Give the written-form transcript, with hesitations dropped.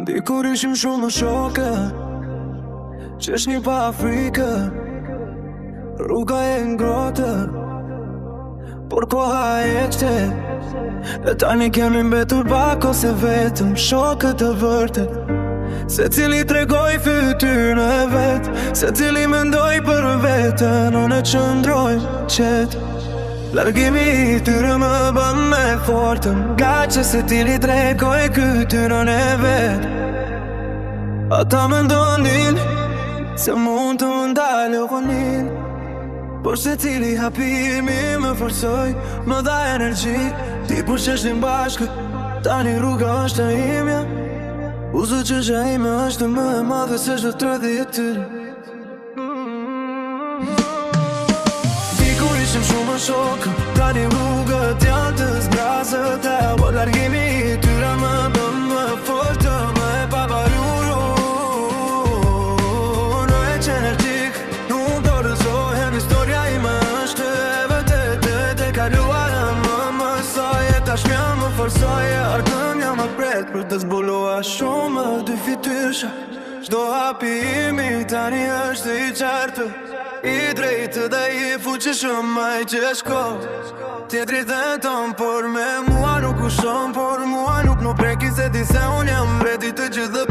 Dikur ishim shumë më shoke, qeshni pa Afrika, rruga e ngrohtë, por koha ecte. E tani kemi mbetur bako se vetëm shokët të vërtet. Se cili tregoj fytyrën e vet, se cili mendoj për vetën, unë e qëndroj qet. Largimi I tyre më bën me fortëm, nga që se cili tregoj fytyrën e vet. Ata mendonin se mund të më ndalë vonin, por se cili hapimi më forsoj, më dha energji. Ti po sheshtim bashkë, tani rruga është e imja. Uzo që që ime është më e madhe se çdo 30 tyre. Dikur ishim shumë më shokë, tani rrugët janë të zbrazët e po largimi I tyre më bën më fortë, më e pavarur. Unë e që energjik, nuk do rëzohem. Historia ime është e vërtetë e kaluara më mësoj. E tash jam më forsoj, ardhën jam më pret për të zbulua shumë dy fytyrësha. Çdo hapimi tani është I qartë, I drejtë dhe I fuqishëm, ai që shko tjetri dhe ton, por me mua nuk ushon, por mua nuk preki se di se unë jam veti të gjithë dhe